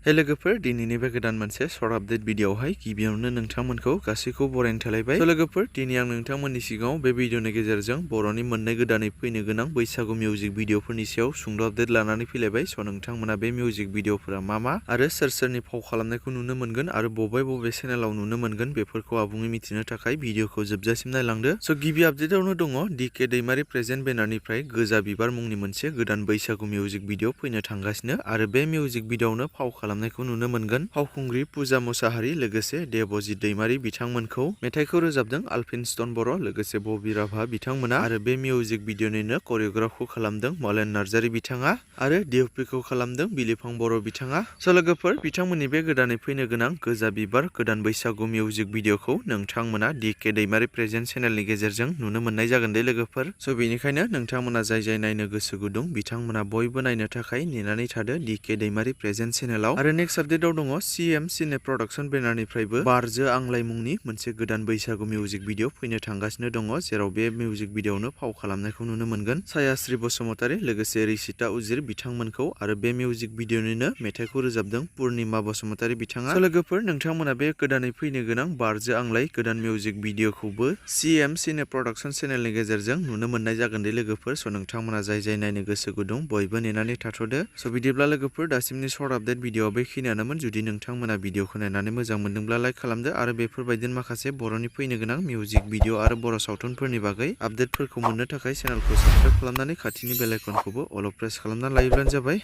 हे लोगोफोर दिनैनि बे गोदान मोनसे सर्ट आपडेट भिडिअआवहाय गिबियावनो नोंथांमोनखौ गासैखौ बरायनो थालायबाय। लोगोफोर दिनै आं नोंथांमोननि सिगाङाव बे भिडिअनि गेजेरजों बर'नि मोननै गोदानै फैनो गोनां बैसागु मिउजिक भिडिअफोरनि सायाव सुंद' आपडेट लानानै फैलायबाय। नोंथांमोना बे मिउजिक भिडिअफोरा मा आरो सोरनि फाव खालामनायखौ नुनो मोनगोन आरो बबे चेनेलाव नुनो मोनगोन बेफोरखौ आबुङै मिथिनो थाखाय भिडिअखौ जोबजासिम नायलांदो। गिबि आपडेटआवनो दङ DK दैमारी प्रेजेन्ट बेनारनिफ्राय गोजा बिबार मुंनि मोनसे गोदान बैसागु मिउजिक भिडिअ फैनो थांगासिनो आरो बे मिउजिक भिडिअआवनो फाव खालामनायखौ नुनो मोनगोन फावखुंग्रि पुजा मुसाहारि लोगोसे देबजित दैमारी बिथांमोनखौ। मेथाइखौ रोजाबदों आलफिनस्टन बर' लोगोसे बबि राभा बिथांमोना आरो बे मिउजिक भिडिअनिनो करिय'ग्राफखौ खालामदों मलेन नार्जारी बिथाङा आरो डिअपिखौ खालामदों बिलिफां बर' बिथाङा। लोगोफोर बिथांमोननि बे गोदानै फैनो गोनां गोजा बिबार गोदान बैसागु मिउजिक भिडिअखौ नोंथांमोना DK दैमारी प्रेजेन्ट चेनेलनि गेजेरजों नुनो मोननाय जागोन दे लोगोफोर। बेनिखायनो नोंथांमोना जाय नायनो गोसो गुदुं बिथांमोना बयबो नायनो थाखाय नेनानै थादो DK दैमारी प्रेजेन्ट चेनेलाव। आरो नेक्स्ट आपडेटआव दङ CM सिने प्रडाक्शन बेनारनिफ्रायबो बारजो आंलाय मुंनि मोनसे गोदान बैसागु मिउजिक भिडिअ फैनो थांगासिनो दङ जेराव बे मिउजिक भिडिअआवनो फाव खालामनायखौ नुनो मोनगोन सायाश्री बसुमतारी लोगोसे रिसिता उजिर बिथांमोनखौ आरो बे मिउजिक भिडिअनिनो मेथाइखौ रोजाबदों पुर्णिमा बसुमतारी बिथाङा। लोगोफोर नोंथांमोना बे गोदानै फैनो गोनां बारजो आंलाय गोदान मिउजिक भिडिअखौबो CM सिने प्रडाक्शन चेनेलनि गेजेरजों नुनो मोननाय जागोन दे लोगोफोर। नोंथांमोना जाय नायनो गोसो गुदुं बयबो नेनानै थाथ'दो। बिदिब्ला लोगोफोर दासिमनि सर्ट आपडेट भिडिअआ बेखिनियानोमोन। जुदि नोंथांमोना भिडिअखौ नायनानै मोजां मोनदोंब्ला लाइक खालामदो आरो बेफोरबायदिनो माखासे बर'नि फैनो गोनां मिउजिक भिडिअ आरो बर' सावथुनफोरनि बागै आपडेटफोरखौ मोननो थाखाय चेनेलखौ साबस्क्राइब खालामनानै खाथिनि बेल आइकनखौबो अल प्रेस खालामना लायोब्लानो जाबाय।